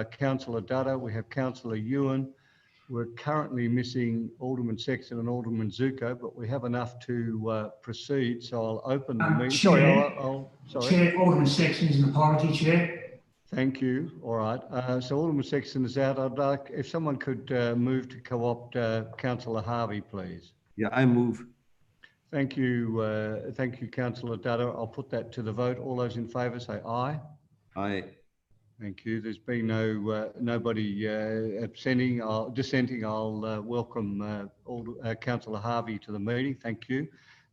Councillor Dutta, we have Councillor Ewan. We're currently missing Alderman Sexton and Alderman Zuko, but we have enough to proceed. So I'll open the meeting. Chair, sorry. Chair, Alderman Sexton is an apology, Chair. Thank you. All right. So Alderman Sexton is out. I'd like if someone could move to co-opt Councillor Harvey, please. Yeah, I move. Thank you. Thank you, Councillor Dutta. I'll put that to the vote. All those in favour say aye. Aye. Thank you. There's been nobody dissenting. I'll welcome Councillor Harvey to the meeting. Thank you.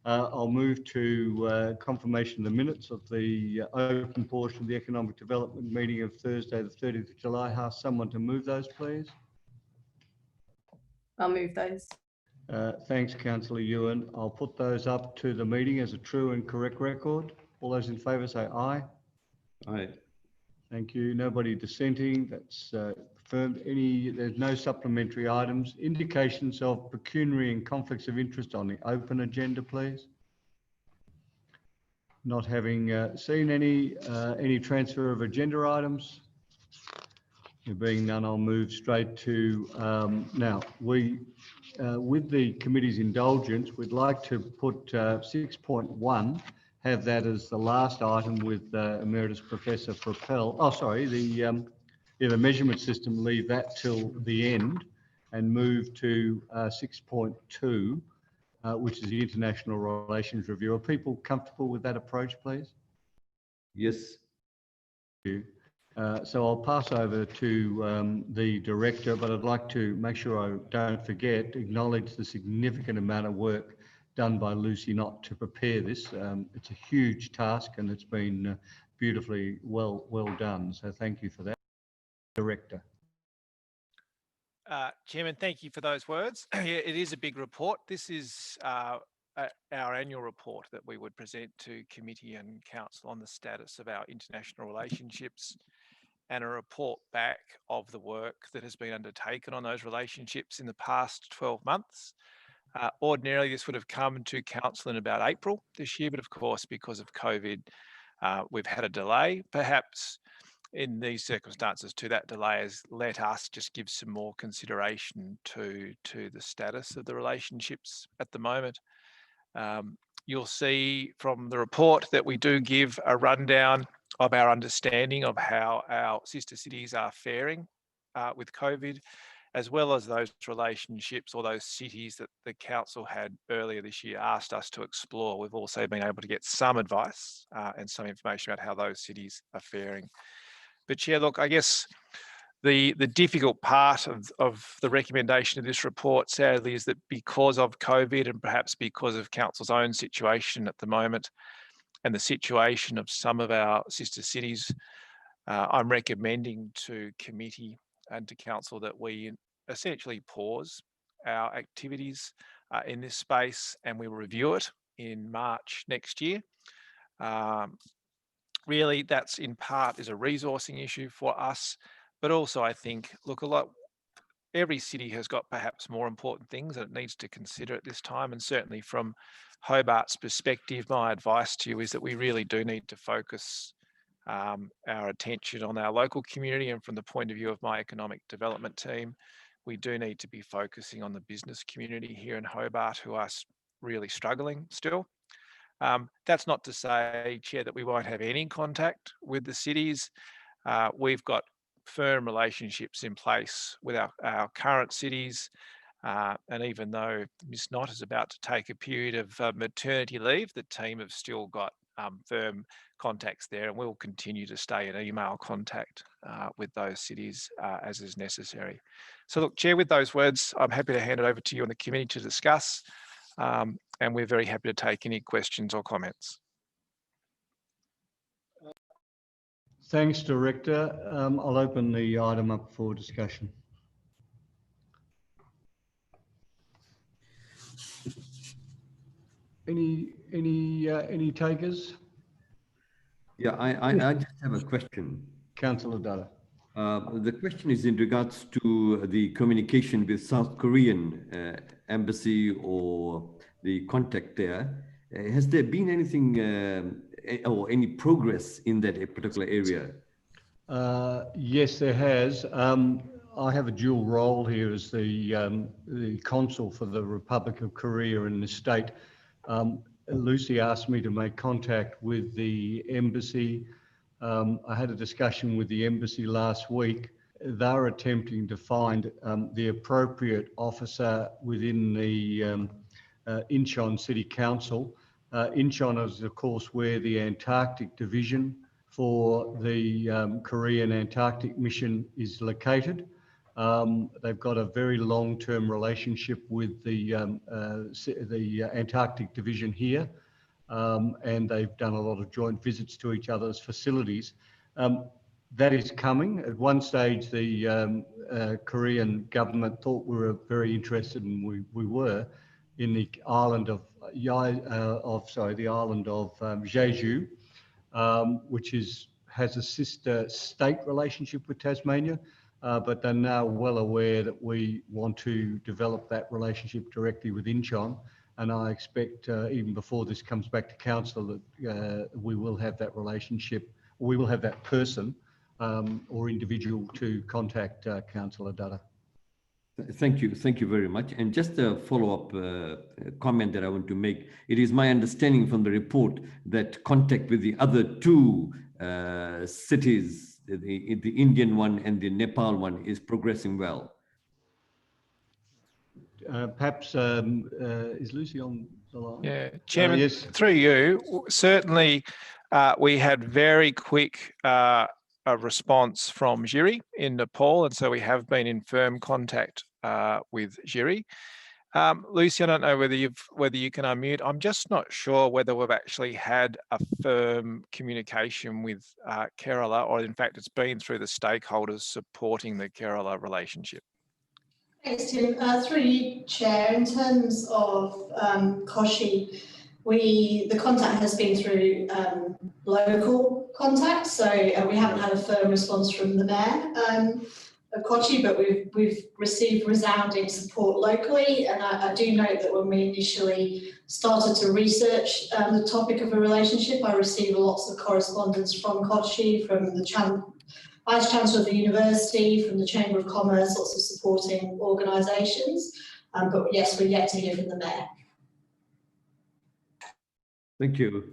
I'll move to confirmation of the minutes of the open portion of the Economic Development meeting of Thursday, the 30th of July. Ask someone to move those, please. I'll move those. Thanks, Councillor Ewan. I'll put those up to the meeting as a true and correct record. All those in favour say aye. Aye. Thank you. Nobody dissenting. That's confirmed. There's no supplementary items. Indications of pecuniary and conflicts of interest on the open agenda, please. Not having seen any transfer of agenda items. There being none, I'll move straight to now. With the committee's indulgence, we'd like to put 6.1. Have that as the last item with Emeritus Professor Frappel. Oh, sorry, the measurement system, leave that till the end and move to 6.2, which is the International Relations Review. Are people comfortable with that approach, please? Yes. Thank you. So I'll pass over to the Director, but I'd like to make sure I don't forget, acknowledge the significant amount of work done by Lucy Knott to prepare this. It's a huge task and it's been beautifully well done. So thank you for that. Director. Chairman, thank you for those words. Yeah, it is a big report. This is our annual report that we would present to committee and council on the status of our international relationships, and a report back of the work that has been undertaken on those relationships in the past 12 months. Ordinarily, this would have come to council in about April this year, but of course, because of COVID, we've had a delay. Perhaps in these circumstances, that delay has let us just give some more consideration to the status of the relationships at the moment. You'll see from the report that we do give a rundown of our understanding of how our sister cities are faring with COVID, as well as those relationships or those cities that the council had earlier this year asked us to explore. We've also been able to get some advice and some information about how those cities are faring. But Chair, look, I guess the difficult part of the recommendation of this report, sadly, is that because of COVID and perhaps because of council's own situation at the moment and the situation of some of our sister cities, I'm recommending to committee and to council that we essentially pause our activities in this space, and we will review it in March next year. Really, that's in part is a resourcing issue for us, but also I think, look, every city has got perhaps more important things that it needs to consider at this time, and certainly from Hobart's perspective, my advice to you is that we really do need to focus our attention on our local community, and from the point of view of my economic development team, we do need to be focusing on the business community here in Hobart who are really struggling still. That's not to say, Chair, that we won't have any contact with the cities. We've got firm relationships in place with our current cities, and even though Ms. Knott is about to take a period of maternity leave, the team have still got firm contacts there, and we'll continue to stay in email contact with those cities as is necessary. So look, Chair, with those words, I'm happy to hand it over to you and the committee to discuss, and we're very happy to take any questions or comments. Thanks, Director. I'll open the item up for discussion. Any takers? Yeah, I just have a question. Councillor Dutta. The question is in regards to the communication with South Korean embassy or the contact there. Has there been anything or any progress in that particular area? Yes, there has. I have a dual role here as the consul for the Republic of Korea in the state. Lucy asked me to make contact with the embassy. I had a discussion with the embassy last week. They're attempting to find the appropriate officer within the Incheon City Council. Incheon is, of course, where the Antarctic Division for the Korean Antarctic Mission is located. They've got a very long-term relationship with the Antarctic Division here, and they've done a lot of joint visits to each other's facilities. That is coming. At one stage, the Korean government thought we were very interested, and we were, in the island of Jeju, which has a sister state relationship with Tasmania, but they're now well aware that we want to develop that relationship directly with Incheon, and I expect even before this comes back to council that we will have that relationship, we will have that person or individual to contact Councillor Dutta. Thank you very much. And just a follow-up comment that I want to make. It is my understanding from the report that contact with the other two cities, the Indian one and the Nepal one, is progressing well. Perhaps, is Lucy on the line? Yeah, Chairman, yes. through you, certainly we had very quick a response from Jiri in Nepal, and so we have been in firm contact with Jiri. Lucy, I don't know whether you can unmute. I'm just not sure whether we've actually had a firm communication with Kerala, or in fact it's been through the stakeholders supporting the Kerala relationship. Thanks, Tim. Through you, Chair, in terms of Koshi, the contact has been through local contact, so we haven't had a firm response from the Mayor of Kochi, but we've received resounding support locally, and I do note that when we initially started to research the topic of a relationship, I received lots of correspondence from Kochi, from the Vice Chancellor of the University, from the Chamber of Commerce, lots of supporting organisations, but yes, we're yet to hear from the Mayor. Thank you.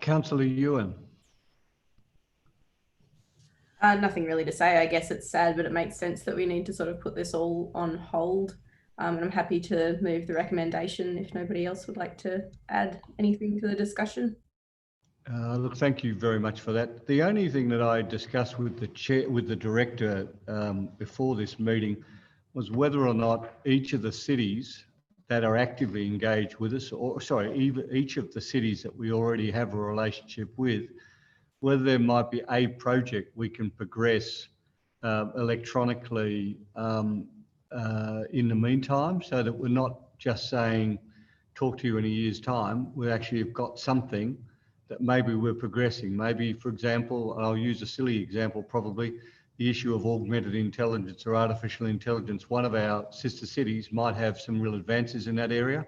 Councillor Ewan. Nothing really to say. I guess it's sad, but it makes sense that we need to sort of put this all on hold. And I'm happy to move the recommendation if nobody else would like to add anything to the discussion. Look, thank you very much for that. The only thing that I discussed with the director before this meeting was whether or not each of the cities that are actively engaged with us, or sorry, each of the cities that we already have a relationship with, whether there might be a project we can progress electronically in the meantime, so that we're not just saying, talk to you in a year's time. We actually have got something that maybe we're progressing. Maybe, for example, and I'll use a silly example probably, the issue of augmented intelligence or artificial intelligence. One of our sister cities might have some real advances in that area.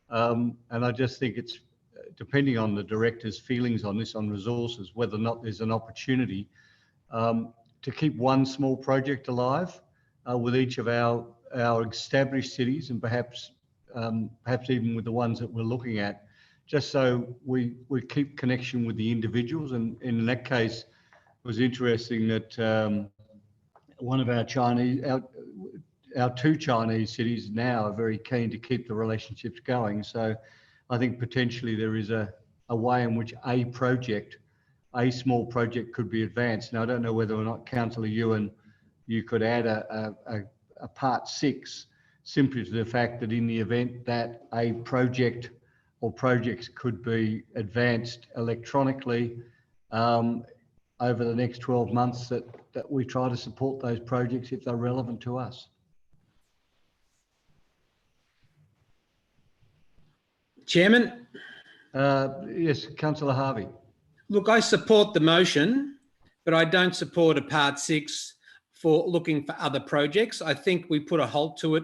And I just think it's, depending on the director's feelings on this, on resources, whether or not there's an opportunity to keep one small project alive with each of our established cities, and perhaps even with the ones that we're looking at, just so we keep connection with the individuals. And in that case, it was interesting that one of our two Chinese cities now are very keen to keep the relationships going. So I think potentially there is a way in which a small project could be advanced. Now, I don't know whether or not, Councillor Ewan, you could add a part 6 simply to the fact that in the event that a project or projects could be advanced electronically over the next 12 months, that we try to support those projects if they're relevant to us. Chairman? Yes, Councillor Harvey. Look, I support the motion, but I don't support a part 6 for looking for other projects. I think we put a halt to it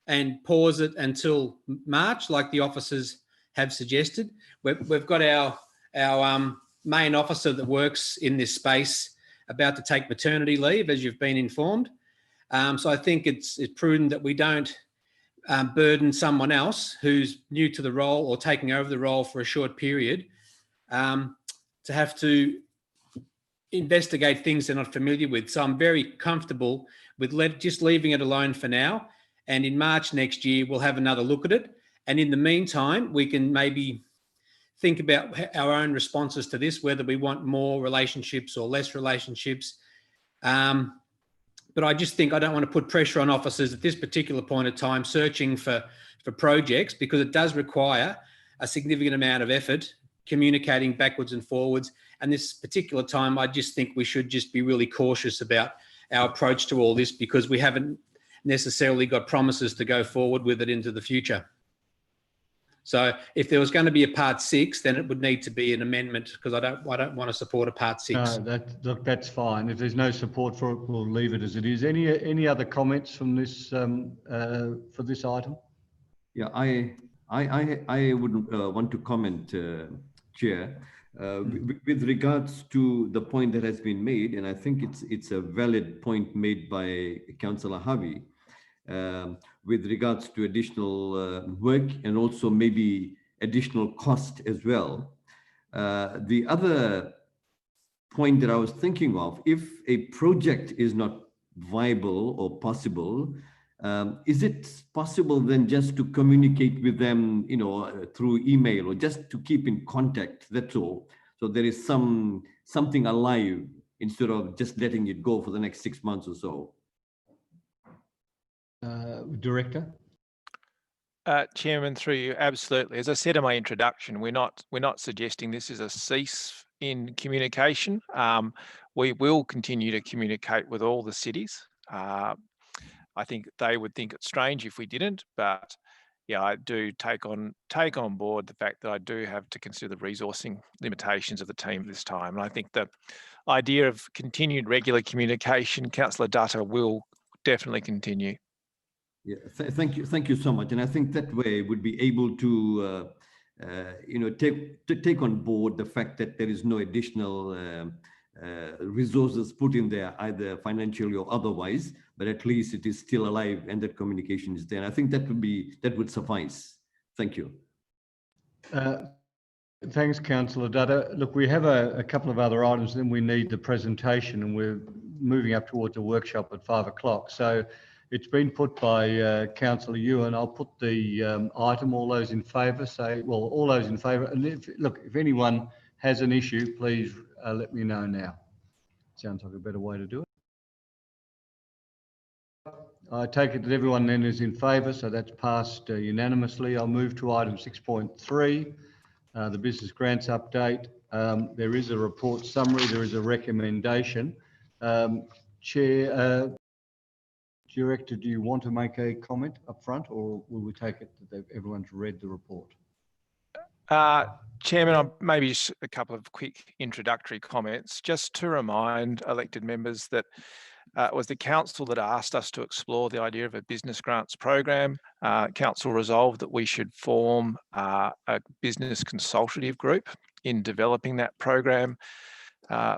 and pause it until March, like the officers have suggested. We've got our main officer that works in this space about to take maternity leave, as you've been informed. So I think it's prudent that we don't burden someone else who's new to the role or taking over the role for a short period to have to investigate things they're not familiar with. So I'm very comfortable with just leaving it alone for now. And in March next year, we'll have another look at it. And in the meantime, we can maybe think about our own responses to this, whether we want more relationships or less relationships. But I just think I don't want to put pressure on officers at this particular point of time searching for projects, because it does require a significant amount of effort communicating backwards and forwards. And this particular time, I just think we should just be really cautious about our approach to all this, because we haven't necessarily got promises to go forward with it into the future. So if there was going to be a part 6, then it would need to be an amendment, because I don't want to support a part 6. No, look, that's fine. If there's no support for it, we'll leave it as it is. Any other comments from this for this item? Yeah, I would want to comment, Chair, with regards to the point that has been made, and I think it's a valid point made by Councillor Harvey, with regards to additional work and also maybe additional cost as well. The other point that I was thinking of, if a project is not viable or possible, is it possible then just to communicate with them, through email, or just to keep in contact? That's all. So there is something alive instead of just letting it go for the next 6 months or so. Director? Chairman, through you, absolutely. As I said in my introduction, we're not suggesting this is a cease in communication. We will continue to communicate with all the cities. I think they would think it's strange if we didn't, but yeah, I do take on board the fact that I do have to consider the resourcing limitations of the team this time. And I think the idea of continued regular communication, Councillor Dutta, will definitely continue. Yeah, thank you so much. And I think that way would be able to, take on board the fact that there is no additional resources put in there, either financially or otherwise, but at least it is still alive and that communication is there. And I think that would suffice. Thank you. Thanks, Councillor Dutta. Look, we have a couple of other items, then we need the presentation, and we're moving up towards a workshop at 5 o'clock. So it's been put by Councillor Ewan. I'll put the item. All those in favour say, well, all those in favour. And if anyone has an issue, please let me know now. Sounds like a better way to do it. I take it that everyone then is in favour, so that's passed unanimously. I'll move to item 6.3, the business grants update. There is a report summary, there is a recommendation. Chair, Director, do you want to make a comment up front, or will we take it that everyone's read the report? Chairman, maybe just a couple of quick introductory comments, just to remind elected members that it was the council that asked us to explore the idea of a business grants program. Council resolved that we should form a business consultative group in developing that program.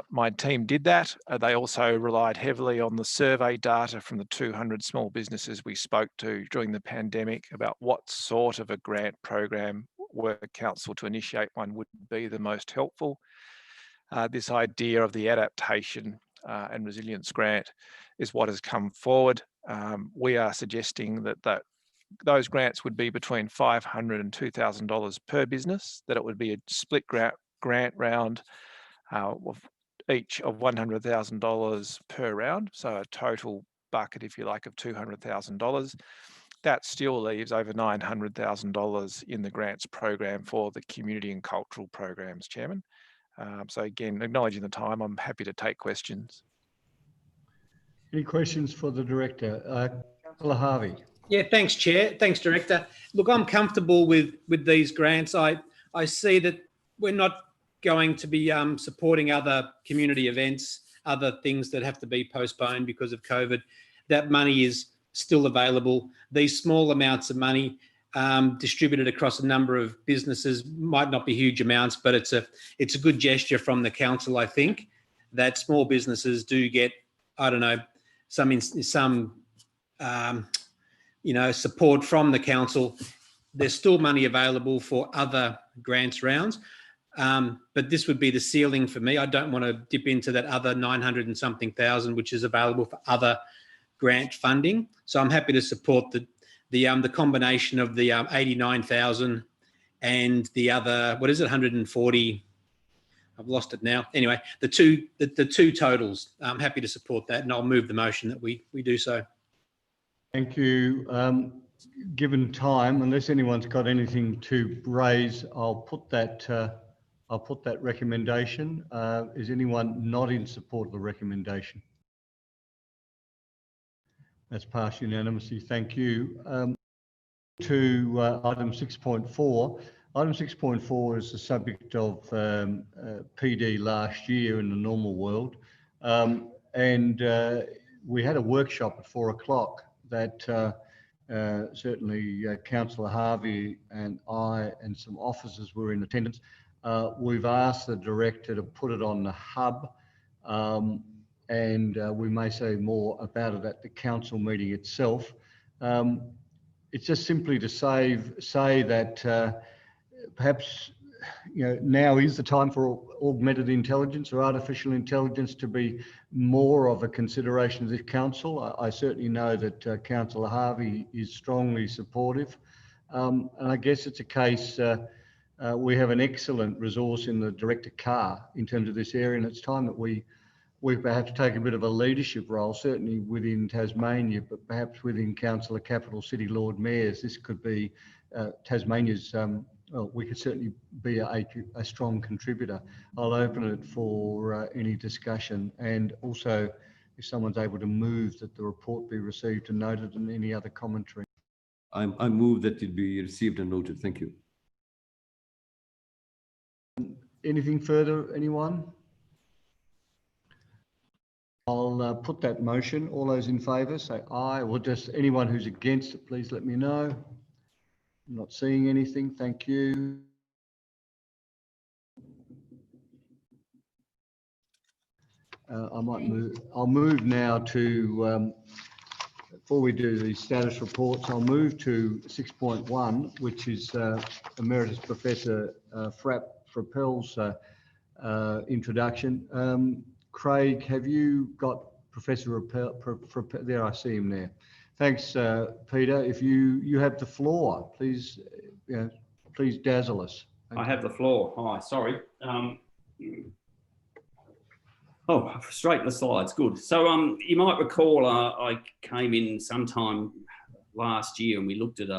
My team did that. They also relied heavily on the survey data from the 200 small businesses we spoke to during the pandemic about what sort of a grant program were council to initiate one would be the most helpful. This idea of the adaptation and resilience grant is what has come forward. We are suggesting that those grants would be between $500 and $2,000 per business, that it would be a split grant round of each of $100,000 per round, so a total bucket, if you like, of $200,000. That still leaves over $900,000 in the grants program for the community and cultural programs, Chairman. So again, acknowledging the time, I'm happy to take questions. Any questions for the Director? Councillor Harvey. Yeah, thanks, Chair. Thanks, Director. Look, I'm comfortable with these grants. I see that we're not going to be supporting other community events, other things that have to be postponed because of COVID. That money is still available. These small amounts of money distributed across a number of businesses. Might not be huge amounts, but it's a good gesture from the council, I think, that small businesses do get, I don't know, some support from the council. There's still money available for other grants rounds, but this would be the ceiling for me. I don't want to dip into that other 900 and something thousand, which is available for other grant funding. So I'm happy to support the combination of the 89,000 and the other, what is it, 140. I've lost it now. Anyway, the two totals. I'm happy to support that, and I'll move the motion that we do so. Thank you. Given time, unless anyone's got anything to raise, I'll put that recommendation. Is anyone not in support of the recommendation? That's passed unanimously. Thank you. To item 6.4. Item 6.4 is the subject of PD last year in the normal world. We had a workshop at 4 o'clock that certainly Councillor Harvey and I and some officers were in attendance. We've asked the director to put it on the hub, and we may say more about it at the council meeting itself. It's just simply to say that perhaps now is the time for augmented intelligence or artificial intelligence to be more of a consideration of this council. I certainly know that Councillor Harvey is strongly supportive, and I guess it's a case we have an excellent resource in the Director Carr in terms of this area, and it's time that we perhaps take a bit of a leadership role, certainly within Tasmania, but perhaps within Council of Capital City Lord Mayors. This could be Tasmania's, well, we could certainly be a strong contributor. I'll open it for any discussion, and also if someone's able to move that the report be received and noted, and any other commentary. I move that it be received and noted. Thank you. Anything further, anyone? I'll put that motion. All those in favour say aye, or just anyone who's against it, please let me know. I'm not seeing anything. Thank you. I'll move now to, before we do the status reports, I'll move to 6.1, which is Emeritus Professor Frappel's introduction. Craig, have you got Professor Frappel? There, I see him there. Thanks, Peter. If you have the floor, please, please dazzle us. I have the floor. Hi, sorry. Oh, straight to the slides. Good. So you might recall I came in sometime last year and we looked at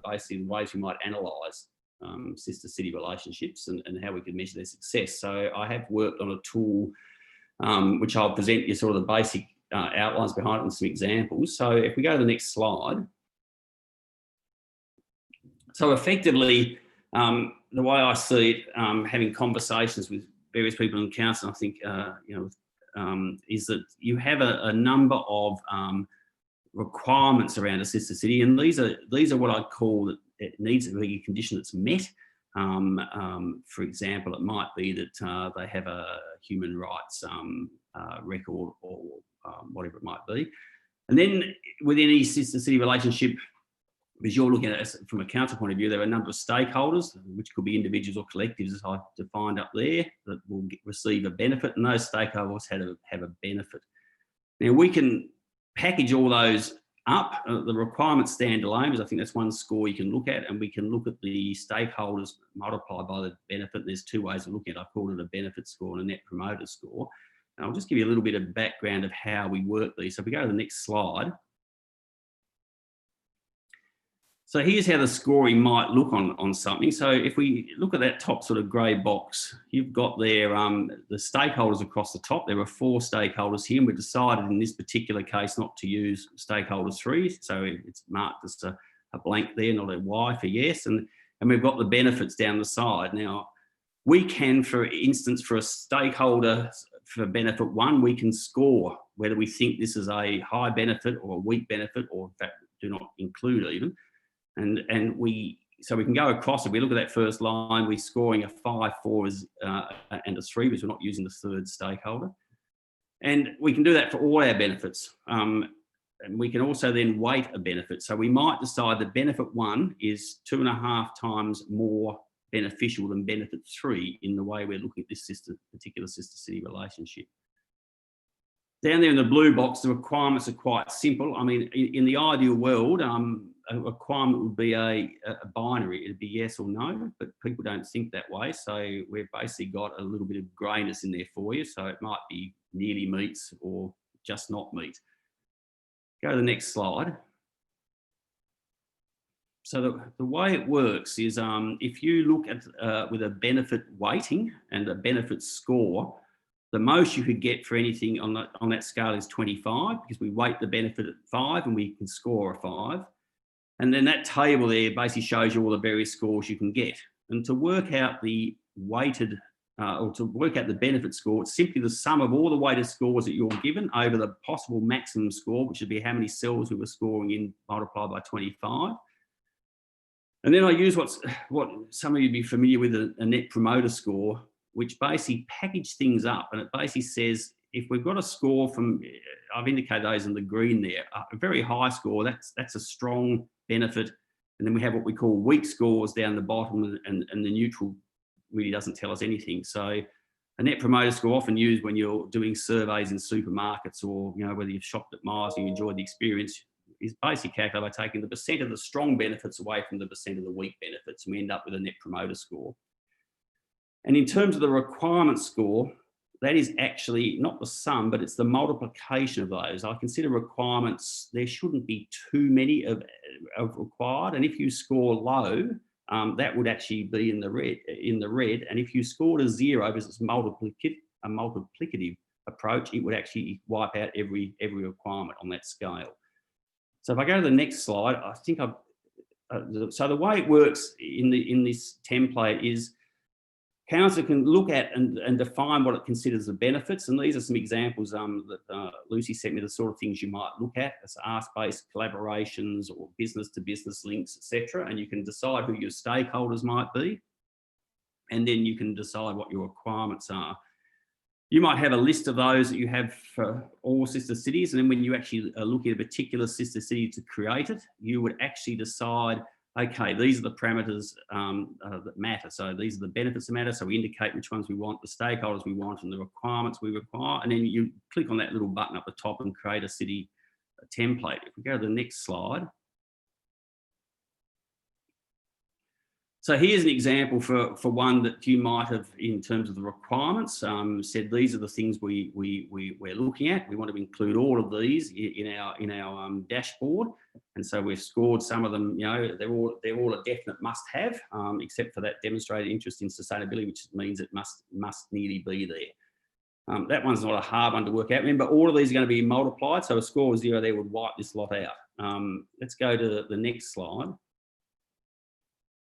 basically ways we might analyse sister city relationships and how we could measure their success. So I have worked on a tool which I'll present you sort of the basic outlines behind it and some examples. So if we go to the next slide. So effectively, the way I see it, having conversations with various people in council, I think, is that you have a number of requirements around a sister city, and these are what I'd call that it needs to be a condition that's met. For example, it might be that they have a human rights record or whatever it might be. And then within any sister city relationship, because you're looking at it from a council point of view, there are a number of stakeholders, which could be individuals or collectives, as I defined up there, that will receive a benefit, and those stakeholders have a benefit. Now, we can package all those up. The requirements stand alone, because I think that's one score you can look at, and we can look at the stakeholders multiplied by the benefit. There's two ways of looking at it. I've called it a benefit score and a net promoter score. And I'll just give you a little bit of background of how we work these. So if we go to the next slide. So here's how the scoring might look on something. So if we look at that top sort of grey box, you've got there the stakeholders across the top. There are 4 stakeholders here, and we decided in this particular case not to use stakeholders 3. So it's marked as a blank there, not a Y for yes. And we've got the benefits down the side. Now, we can, for instance, for a stakeholder for benefit 1, we can score whether we think this is a high benefit or a weak benefit, or in fact do not include even. And so we can go across it. We look at that first line, we're scoring a 5, 4 and a 3, because we're not using the third stakeholder. And we can do that for all our benefits. And we can also then weight a benefit. So we might decide that benefit 1 is 2.5 times more beneficial than benefit 3 in the way we're looking at this particular sister city relationship. Down there in the blue box, the requirements are quite simple. I mean, in the ideal world, a requirement would be a binary. It'd be yes or no, but people don't think that way. So we've basically got a little bit of greyness in there for you. So it might be nearly meets or just not meet. Go to the next slide. So the way it works is if you look at with a benefit weighting and a benefit score, the most you could get for anything on that scale is 25, because we weight the benefit at 5 and we can score a 5. And then that table there basically shows you all the various scores you can get. And to work out the weighted, or to work out the benefit score, it's simply the sum of all the weighted scores that you're given over the possible maximum score, which would be how many cells we were scoring in multiplied by 25. And then I use what some of you be familiar with, a net promoter score, which basically package things up. And it basically says, if we've got a score from, I've indicated those in the green there, a very high score, that's a strong benefit. And then we have what we call weak scores down the bottom, and the neutral really doesn't tell us anything. So a net promoter score, often used when you're doing surveys in supermarkets, or whether you've shopped at Mars and you enjoyed the experience, is basically calculated by taking the percent of the strong benefits away from the percent of the weak benefits, and we end up with a net promoter score. And in terms of the requirement score, that is actually not the sum, but it's the multiplication of those. I consider requirements, there shouldn't be too many of required. And if you score low, that would actually be in the red. And if you scored a 0, because it's a multiplicative approach, it would actually wipe out every requirement on that scale. So if I go to the next slide, I think so the way it works in this template is, council can look at and define what it considers the benefits. And these are some examples that Lucy sent me, the sort of things you might look at. It's ask-based collaborations or business-to-business links, etc. And you can decide who your stakeholders might be. And then you can decide what your requirements are. You might have a list of those that you have for all sister cities. And then when you actually look at a particular sister city to create it, you would actually decide, okay, these are the parameters that matter. So these are the benefits that matter. So we indicate which ones we want, the stakeholders we want, and the requirements we require. And then you click on that little button up the top and create a city template. If we go to the next slide. So here's an example for one that you might have, in terms of the requirements, said these are the things we're looking at. We want to include all of these in our dashboard, and so we've scored some of them. They're all a definite must-have, except for that demonstrated interest in sustainability, which means it must nearly be there. That one's not a hard one to work out. Remember, all of these are going to be multiplied, so a score of 0 there would wipe this lot out. Let's go to the next slide.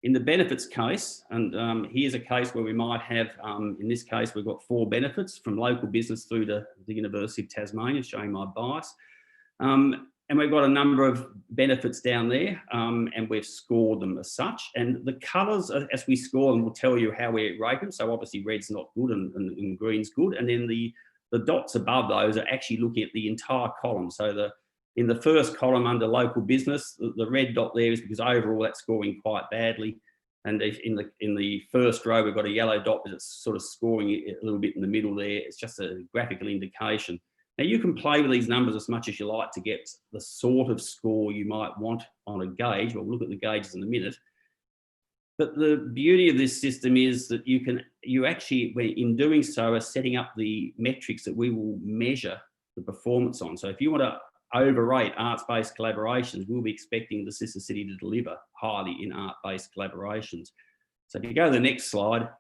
In the benefits case, and here's a case where we might have, in this case, we've got 4 benefits from local business through to the University of Tasmania, showing my bias. And we've got a number of benefits down there, and we've scored them as such. And the colours, as we score them, will tell you how we rate them. So obviously red's not good and green's good. And then the dots above those are actually looking at the entire column. So in the first column under local business, the red dot there is because overall that's scoring quite badly. And in the first row, we've got a yellow dot, but it's sort of scoring a little bit in the middle there. It's just a graphical indication. Now you can play with these numbers as much as you like to get the sort of score you might want on a gauge. We'll look at the gauges in a minute. But the beauty of this system is that you actually, in doing so, are setting up the metrics that we will measure the performance on. So if you want to overrate arts-based collaborations, we'll be expecting the sister city to deliver highly in art-based collaborations. So if you go to the next slide,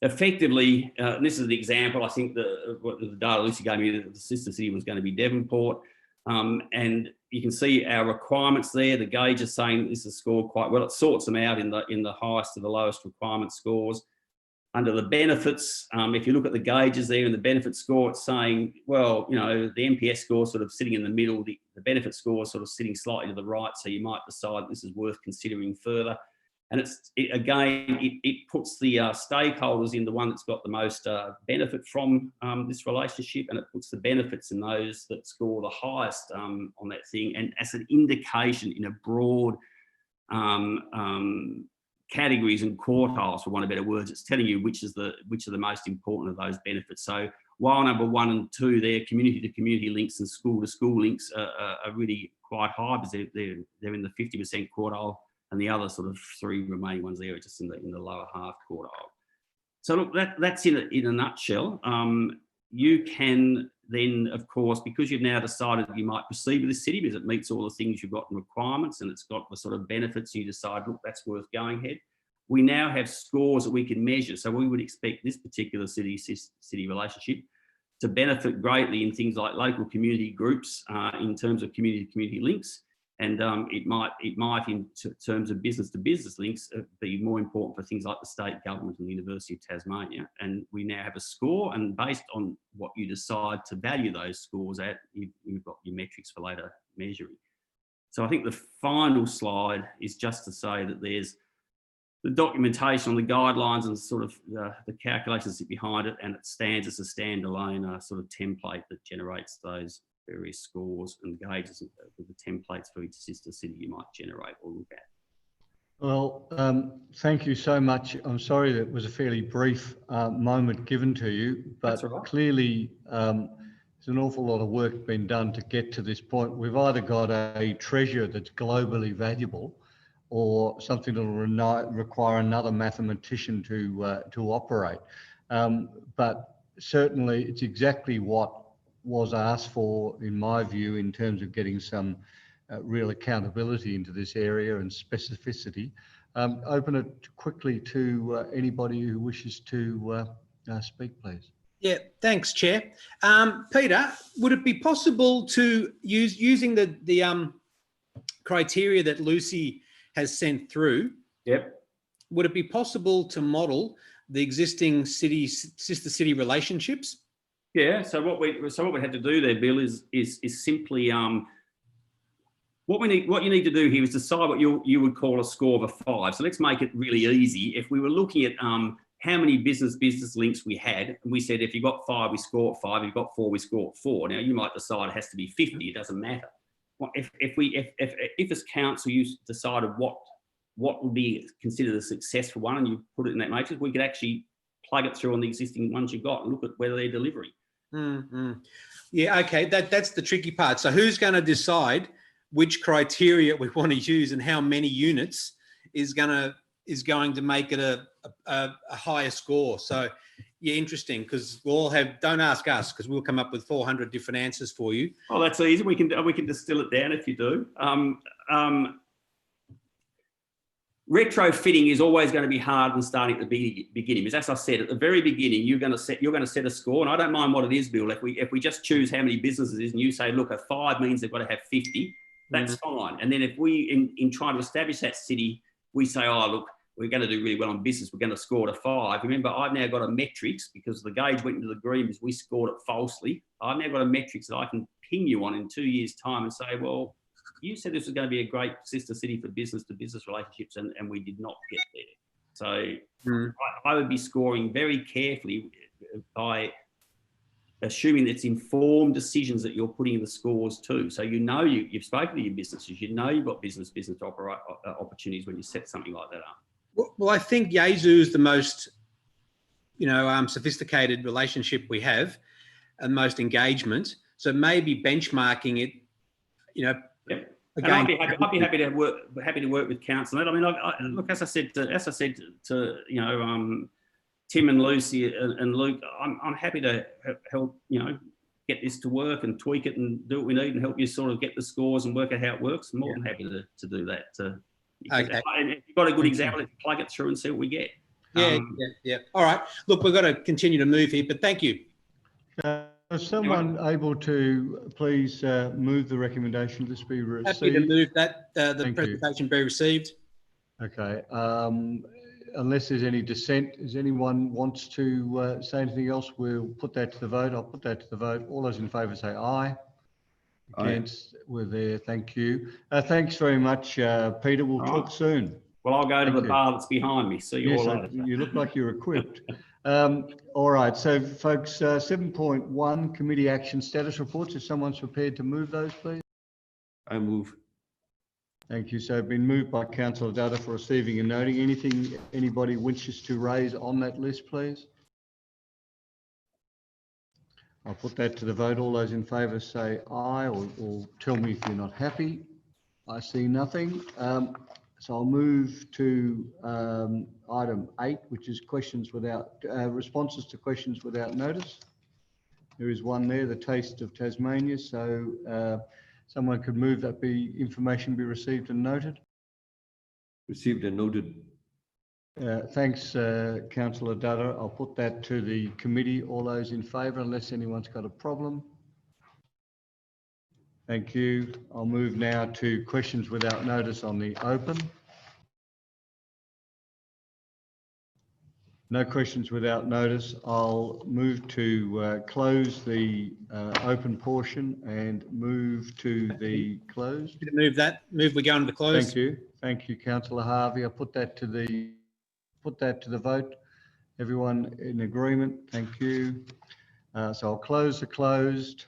effectively, this is the example. I think the data Lucy gave me, that the sister city was going to be Devonport. And you can see our requirements there. The gauge is saying this is scored quite well. It sorts them out in the highest to the lowest requirement scores. Under the benefits, if you look at the gauges there and the benefit score, it's saying, well, you know, the NPS score sort of sitting in the middle, the benefit score sort of sitting slightly to the right. So you might decide this is worth considering further. And it puts the stakeholders in the one that's got the most benefit from this relationship, and it puts the benefits in those that score the highest on that thing. And as an indication in a broad categories and quartiles, for want of better words, it's telling you which are the most important of those benefits. So while number 1 and 2 there, community to community links and school to school links are really quite high, because they're in the 50% quartile, and the other sort of 3 remaining ones there are just in the lower half quartile. So look, that's in a nutshell. You can then, of course, because you've now decided you might proceed with the city because it meets all the things you've got in requirements and it's got the sort of benefits, and you decide, look, that's worth going ahead. We now have scores that we can measure. So we would expect this particular city relationship to benefit greatly in things like local community groups, in terms of community links. And it might in terms of business to business links be more important for things like the state government and the University of Tasmania. And we now have a score, and based on what you decide to value those scores at, you've got your metrics for later measuring. So I think the final slide is just to say that there's the documentation on the guidelines and sort of the calculations behind it, and it stands as a standalone sort of template that generates those various scores and gauges with the templates for each sister city you might generate or look at. Well, thank you so much. I'm sorry that it was a fairly brief moment given to you, but clearly there's an awful lot of work been done to get to this point. We've either got a treasure that's globally valuable, or something that will require another mathematician to operate. But certainly it's exactly what was asked for, in my view, in terms of getting some real accountability into this area and specificity. Open it quickly to anybody who wishes to speak, please. Yeah, thanks, Chair. Peter, would it be possible to using the criteria that Lucy has sent through? Yep. Would it be possible to model the existing sister city relationships? Yeah. So what we had to do there, Bill, is simply what you need to do here is decide what you would call a score of a 5. So let's make it really easy. If we were looking at how many business links we had, and we said if you got 5, we score 5. If you got 4, we score 4. Now you might decide it has to be 50. It doesn't matter. If as council you decided what would be considered a successful one, and you put it in that matrix, we could actually plug it through on the existing ones you got and look at whether they're delivering. Mm-hmm. Yeah, okay, that's the tricky part. So who's going to decide which criteria we want to use and how many units is going to make it a higher score? So yeah, interesting, because we'll all have, don't ask us, because we'll come up with 400 different answers for you. Oh, that's easy. We can distill it down if you do. Retrofitting is always going to be hard than starting at the beginning. Because as I said, at the very beginning, you're going to set a score, and I don't mind what it is, Bill. If we just choose how many businesses it is, and you say, look, a 5 means they've got to have 50, that's fine. And then if we, in trying to establish that city, we say, oh, look, we're going to do really well on business, we're going to score to 5. Remember, I've now got a metrics, because the gauge went into the green because we scored it falsely. I've now got a metrics that I can ping you on in 2 years' time and say, well, you said this was going to be a great sister city for business to business relationships, and we did not get there. So I would be scoring very carefully by assuming it's informed decisions that you're putting in the scores too. So you've spoken to your businesses, you've got business opportunities when you set something like that up. Well, I think Yazoo is the most, sophisticated relationship we have, and most engagement. So maybe benchmarking it, Yep. Again, I'd be happy to work with council. I mean, look, as I said to Tim and Lucy and Luke, I'm happy to help get this to work and tweak it and do what we need and help you sort of get the scores and work out how it works. I'm more than happy to do that. Okay. And if you've got a good example, let's plug it through and see what we get. Yeah. All right. Look, we've got to continue to move here, but thank you. Is someone able to please move the recommendation this be received? Happy to move that, the presentation be received. Okay. unless there's any dissent, does anyone wants to say anything else? We'll put that to the vote. I'll put that to the vote. All those in favour say aye. Aye. Against, we're there. Thank you. Thanks very much, Peter. We'll All talk right. soon. Well, I'll go to Thank the you. bar that's behind me. See you Yes, all later. you look like you're equipped. All right, so folks, 7.1 committee action status reports. If someone's prepared to move those, please. I move. Thank you. So been moved by Councillor Dutta for receiving and noting. Anything anybody wishes to raise on that list, please? I'll put that to the vote. All those in favour say aye, or tell me if you're not happy. I see nothing. So I'll move to item 8, which is questions without responses to questions without notice. There is one there, the Taste of Tasmania. So someone could move that information be received and noted. Received and noted. Thanks, Councillor Dutta. I'll put that to the committee. All those in favour, unless anyone's got a problem. Thank you. I'll move now to questions without notice on the open. No questions without notice. I'll move to close the open portion and move to the closed. Move we go into the closed. Thank you. Thank you, Councillor Harvey. I'll put that to the vote. Everyone in agreement? Thank you. So I'll close the closed.